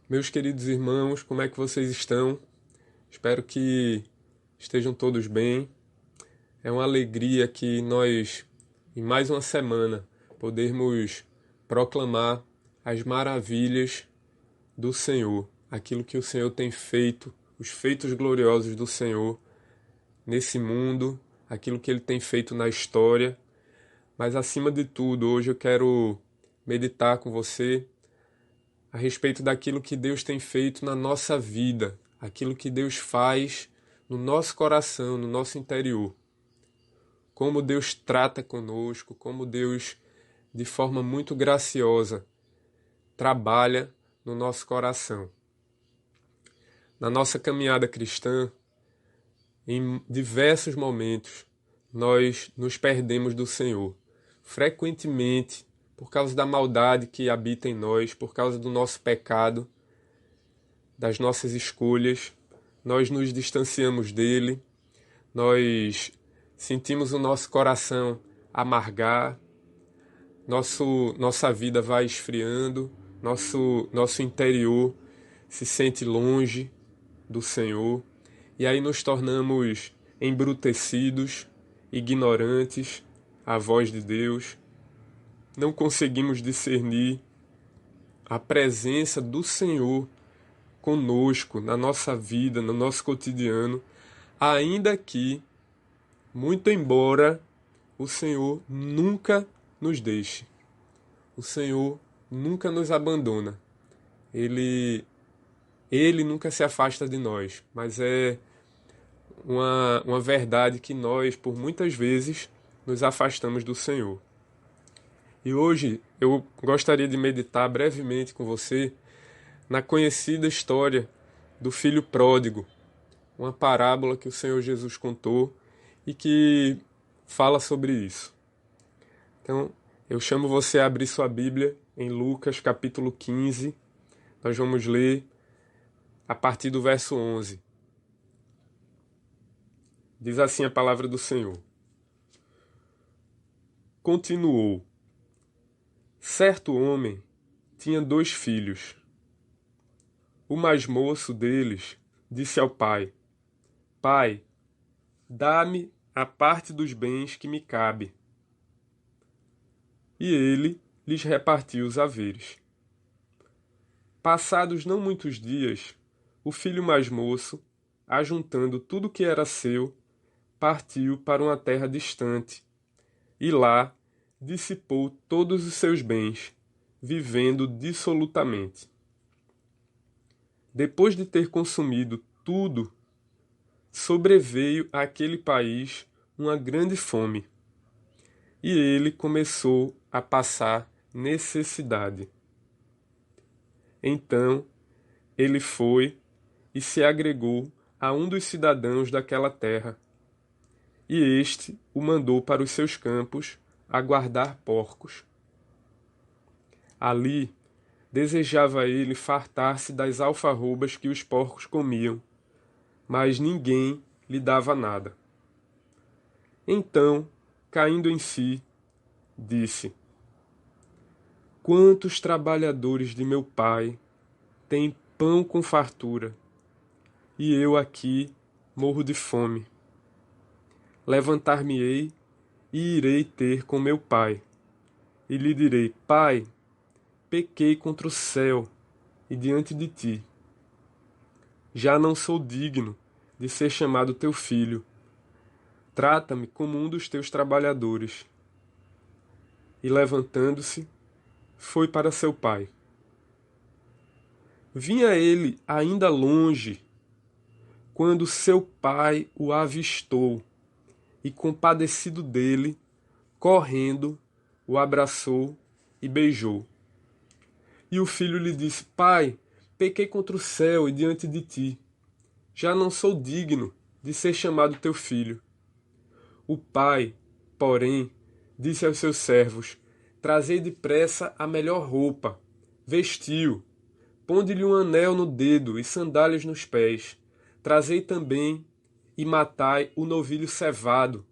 Meus queridos irmãos, como é que vocês estão? Espero que estejam todos bem. É uma alegria que nós, em mais uma semana, podermos proclamar as maravilhas do Senhor, aquilo que o Senhor tem feito, os feitos gloriosos do Senhor nesse mundo, aquilo que Ele tem feito na história. Mas acima de tudo, hoje eu quero meditar com você a respeito daquilo que Deus tem feito na nossa vida, aquilo que Deus faz no nosso coração, no nosso interior. Como Deus trata conosco, como Deus, de forma muito graciosa, trabalha no nosso coração. Na nossa caminhada cristã, em diversos momentos, nós nos perdemos do Senhor. Frequentemente, por causa da maldade que habita em nós, por causa do nosso pecado, das nossas escolhas, nós nos distanciamos dele, nós sentimos o nosso coração amargar, nossa vida vai esfriando, nosso interior se sente longe do Senhor, e aí nos tornamos embrutecidos, ignorantes à voz de Deus, não conseguimos discernir a presença do Senhor conosco, na nossa vida, no nosso cotidiano, ainda que, muito embora, o Senhor nunca nos deixe. O Senhor nunca nos abandona. Ele nunca se afasta de nós, mas é uma verdade que nós, por muitas vezes, nos afastamos do Senhor. E hoje eu gostaria de meditar brevemente com você na conhecida história do filho pródigo, uma parábola que o Senhor Jesus contou e que fala sobre isso. Então, eu chamo você a abrir sua Bíblia em Lucas capítulo 15. Nós vamos ler a partir do verso 11. Diz assim a palavra do Senhor. Continuou. Certo homem tinha 2 filhos. O mais moço deles disse ao pai: Pai, dá-me a parte dos bens que me cabe. E ele lhes repartiu os haveres. Passados não muitos dias, o filho mais moço, ajuntando tudo que era seu, partiu para uma terra distante, e lá dissipou todos os seus bens, vivendo dissolutamente. Depois de ter consumido tudo, sobreveio àquele país uma grande fome, e ele começou a passar necessidade. Então ele foi e se agregou a um dos cidadãos daquela terra, e este o mandou para os seus campos a guardar porcos. Ali desejava ele fartar-se das alfarrobas que os porcos comiam, mas ninguém lhe dava nada. Então, caindo em si, disse: Quantos trabalhadores de meu pai têm pão com fartura, e eu aqui morro de fome. Levantar-me-ei e irei ter com meu pai, e lhe direi: Pai, pequei contra o céu e diante de ti. Já não sou digno de ser chamado teu filho. Trata-me como um dos teus trabalhadores. E levantando-se, foi para seu pai. Vinha ele ainda longe, quando seu pai o avistou, e compadecido dele, correndo, o abraçou e beijou. E o filho lhe disse: Pai, pequei contra o céu e diante de ti. Já não sou digno de ser chamado teu filho. O pai, porém, disse aos seus servos: Trazei depressa a melhor roupa, vestiu, ponde-lhe um anel no dedo e sandálias nos pés. Trazei também e matai o novilho cevado.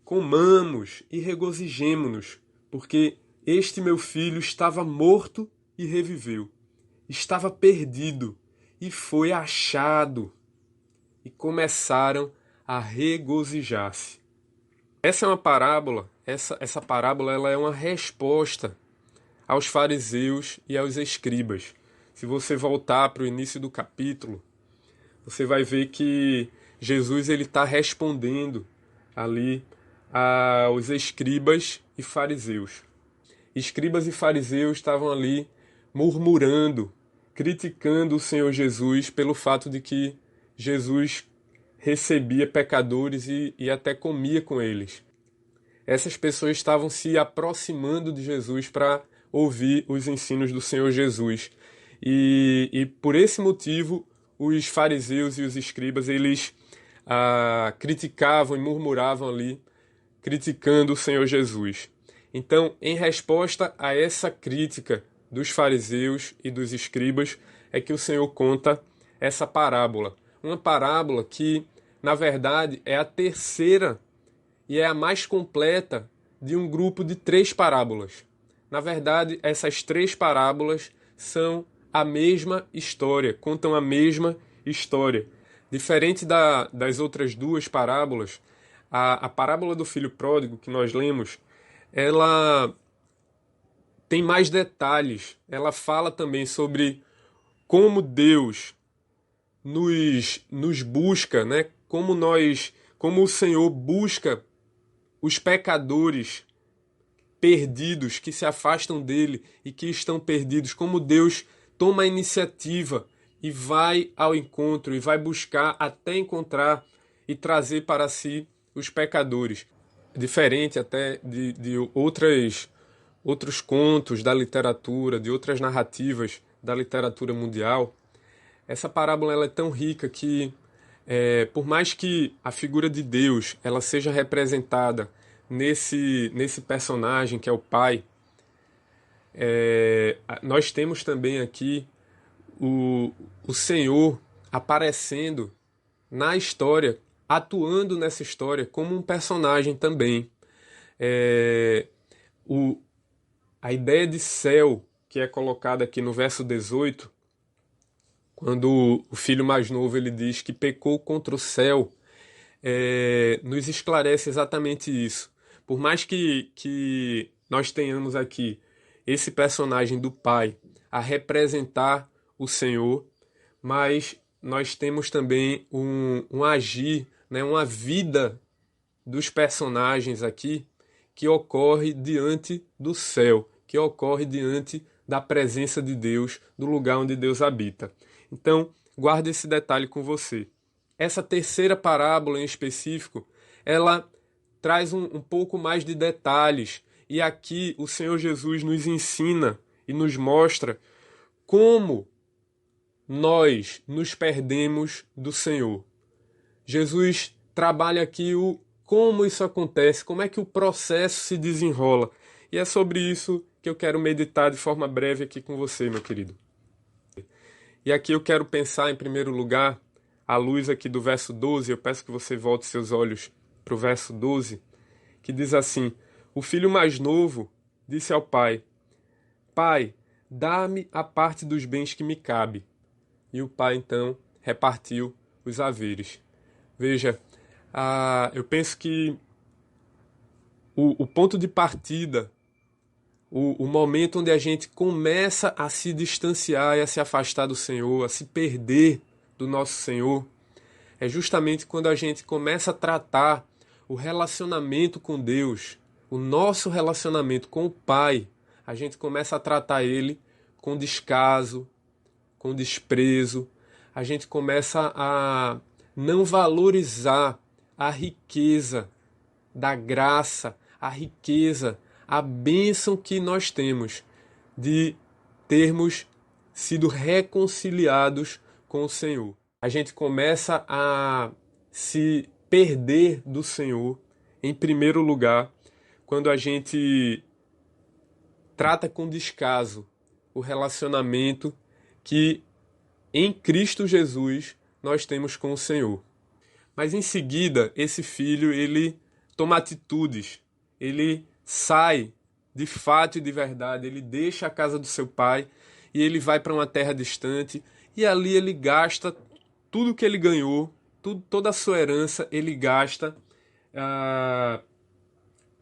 Comamos e regozijemo-nos, porque este meu filho estava morto e reviveu, estava perdido e foi achado, e começaram a regozijar-se. Essa é uma parábola, essa parábola ela é uma resposta aos fariseus e aos escribas. Se você voltar para o início do capítulo, você vai ver que Jesus ele está respondendo ali aos escribas e fariseus. Escribas e fariseus estavam ali murmurando, criticando o Senhor Jesus pelo fato de que Jesus recebia pecadores e até comia com eles. Essas pessoas estavam se aproximando de Jesus para ouvir os ensinos do Senhor Jesus. E por esse motivo, os fariseus e os escribas, eles criticavam e murmuravam ali, criticando o Senhor Jesus. Então, em resposta a essa crítica dos fariseus e dos escribas, é que o Senhor conta essa parábola. Uma parábola que, na verdade, é a terceira e é a mais completa de um grupo de 3 parábolas. Na verdade, essas 3 parábolas são a mesma história, contam a mesma história. Diferente das outras 2 parábolas, a parábola do filho pródigo que nós lemos, ela tem mais detalhes. Ela fala também sobre como Deus nos busca, né? Como o Senhor busca os pecadores perdidos que se afastam dele e que estão perdidos, como Deus toma a iniciativa e vai ao encontro e vai buscar até encontrar e trazer para si os pecadores. Diferente até de outros contos da literatura, de outras narrativas da literatura mundial, essa parábola ela é tão rica que, por mais que a figura de Deus ela seja representada nesse personagem que é o pai, nós temos também aqui o Senhor aparecendo na história, atuando nessa história como um personagem também. A ideia de céu que é colocada aqui no verso 18, quando o filho mais novo ele diz que pecou contra o céu, nos esclarece exatamente isso. Por mais que nós tenhamos aqui esse personagem do pai a representar o Senhor, mas nós temos também um agir, né, uma vida dos personagens aqui que ocorre diante do céu, que ocorre diante da presença de Deus, do lugar onde Deus habita. Então, guarde esse detalhe com você. Essa terceira parábola em específico, ela traz um pouco mais de detalhes. E aqui o Senhor Jesus nos ensina e nos mostra como nós nos perdemos do Senhor. Jesus trabalha aqui como isso acontece, como é que o processo se desenrola. E é sobre isso que eu quero meditar de forma breve aqui com você, meu querido. E aqui eu quero pensar, em primeiro lugar, à luz aqui do verso 12, eu peço que você volte seus olhos para o verso 12, que diz assim: o filho mais novo disse ao pai: Pai, dá-me a parte dos bens que me cabe. E o pai, então, repartiu os haveres. Veja, eu penso que o ponto de partida, o momento onde a gente começa a se distanciar e a se afastar do Senhor, a se perder do nosso Senhor, é justamente quando a gente começa a tratar o relacionamento com Deus, o nosso relacionamento com o Pai, a gente começa a tratar ele com descaso, com desprezo, a gente começa a não valorizar a riqueza da graça, a riqueza, a bênção que nós temos de termos sido reconciliados com o Senhor. A gente começa a se perder do Senhor, em primeiro lugar, quando a gente trata com descaso o relacionamento que em Cristo Jesus nós temos com o Senhor. Mas em seguida, esse filho, ele toma atitudes, ele sai de fato e de verdade, ele deixa a casa do seu pai e ele vai para uma terra distante, e ali ele gasta tudo que ele ganhou, toda a sua herança ele gasta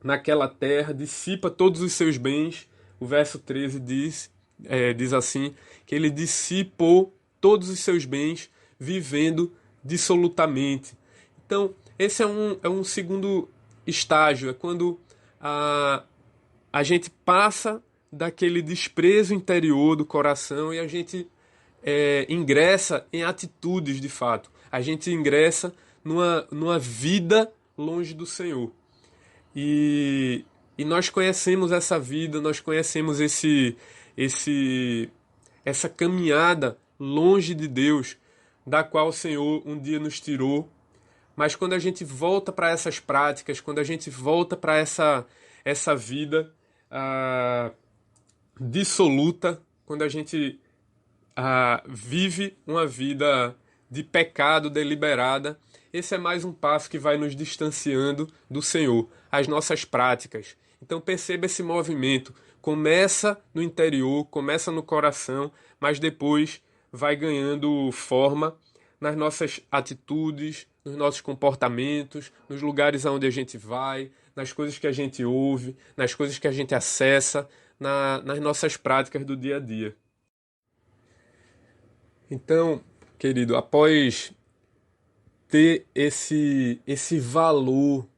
naquela terra, dissipa todos os seus bens. O verso 13 diz assim, que ele dissipou todos os seus bens, vivendo dissolutamente. Então, esse é um segundo estágio, é quando a gente passa daquele desprezo interior do coração e a gente ingressa em atitudes de fato. A gente ingressa numa vida longe do Senhor. E nós conhecemos essa vida, nós conhecemos essa caminhada longe de Deus, da qual o Senhor um dia nos tirou. Mas quando a gente volta para essas práticas, quando a gente volta para essa vida dissoluta, quando a gente vive uma vida de pecado deliberada, esse é mais um passo que vai nos distanciando do Senhor, as nossas práticas. Então perceba esse movimento, começa no interior, começa no coração, mas depois vai ganhando forma nas nossas atitudes, nos nossos comportamentos, nos lugares aonde a gente vai, nas coisas que a gente ouve, nas coisas que a gente acessa, nas nossas práticas do dia a dia. Então, querido, após ter esse valor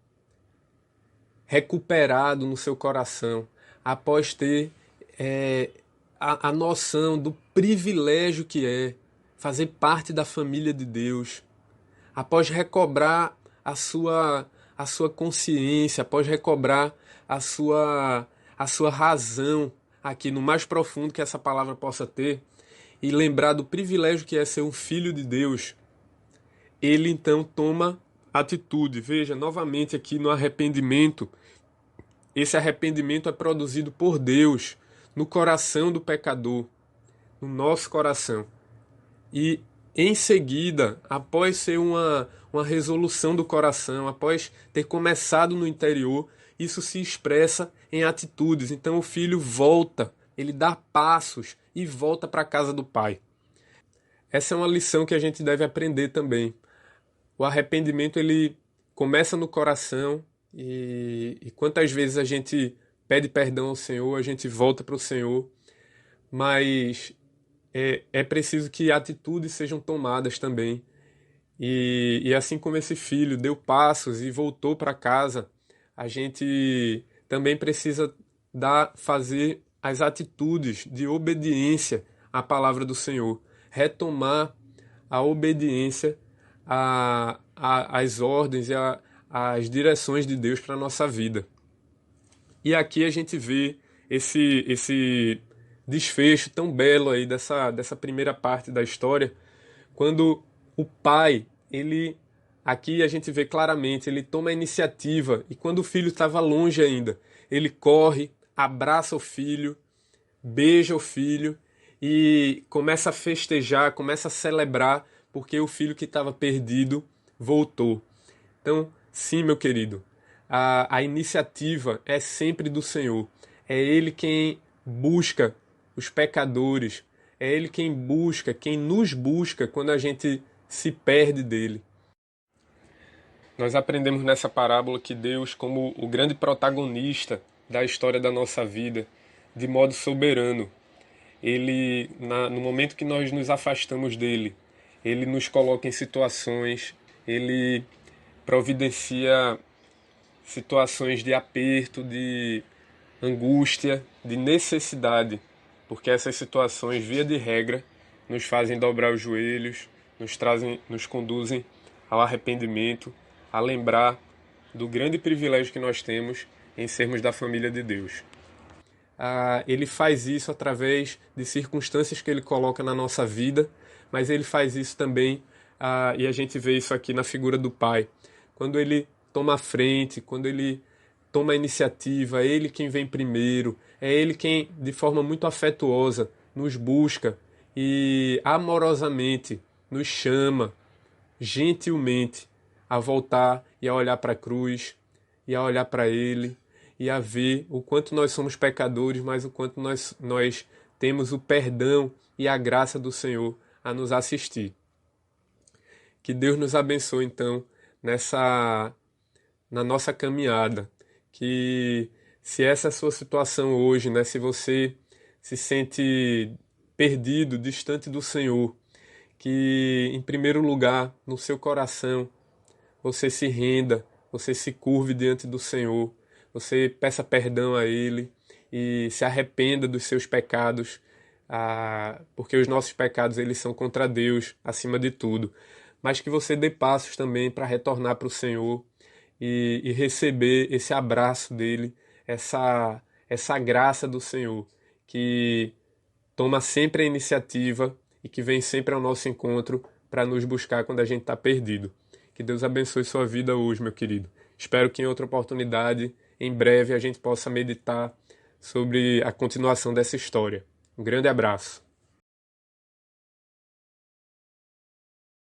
recuperado no seu coração, após ter a noção do privilégio que é fazer parte da família de Deus, após recobrar a sua consciência, após recobrar a sua razão aqui no mais profundo que essa palavra possa ter, e lembrar do privilégio que é ser um filho de Deus, ele então toma atitude. Veja, novamente aqui no arrependimento, esse arrependimento é produzido por Deus no coração do pecador, no nosso coração. E em seguida, após ser uma resolução do coração, após ter começado no interior, isso se expressa em atitudes. Então o filho volta, ele dá passos e volta para a casa do pai. Essa é uma lição que a gente deve aprender também. O arrependimento ele começa no coração e quantas vezes a gente pede perdão ao Senhor, a gente volta para o Senhor, mas é preciso que atitudes sejam tomadas também. E assim como esse filho deu passos e voltou para casa, a gente também precisa fazer as atitudes de obediência à palavra do Senhor, retomar a obediência às ordens e às direções de Deus para a nossa vida. E aqui a gente vê esse desfecho tão belo aí dessa primeira parte da história, quando o pai, aqui a gente vê claramente, ele toma a iniciativa, e quando o filho estava longe ainda, ele corre, abraça o filho, beija o filho e começa a festejar, começa a celebrar, porque o filho que estava perdido voltou. Então, sim, meu querido, a iniciativa é sempre do Senhor. É Ele quem busca os pecadores. É Ele quem nos busca quando a gente se perde dele. Nós aprendemos nessa parábola que Deus, como o grande protagonista da história da nossa vida, de modo soberano, Ele, no momento que nós nos afastamos dele, Ele nos coloca em situações, Ele providencia situações de aperto, de angústia, de necessidade, porque essas situações, via de regra, nos fazem dobrar os joelhos, nos conduzem ao arrependimento, a lembrar do grande privilégio que nós temos em sermos da família de Deus. Ele faz isso através de circunstâncias que ele coloca na nossa vida, mas ele faz isso também, e a gente vê isso aqui na figura do pai. Quando ele toma a frente, quando ele toma a iniciativa, é ele quem vem primeiro, é ele quem, de forma muito afetuosa, nos busca e amorosamente nos chama, gentilmente, a voltar e a olhar para a cruz, e a olhar para ele, e a ver o quanto nós somos pecadores, mas o quanto nós temos o perdão e a graça do Senhor a nos assistir. Que Deus nos abençoe, então, na nossa caminhada. Que se essa é a sua situação hoje, né, se você se sente perdido, distante do Senhor, que em primeiro lugar, no seu coração, você se renda, você se curve diante do Senhor, você peça perdão a Ele e se arrependa dos seus pecados, porque os nossos pecados eles são contra Deus, acima de tudo. Mas que você dê passos também para retornar para o Senhor e receber esse abraço dele, essa graça do Senhor, que toma sempre a iniciativa e que vem sempre ao nosso encontro para nos buscar quando a gente está perdido. Que Deus abençoe sua vida hoje, meu querido. Espero que em outra oportunidade, em breve, a gente possa meditar sobre a continuação dessa história. Um grande abraço.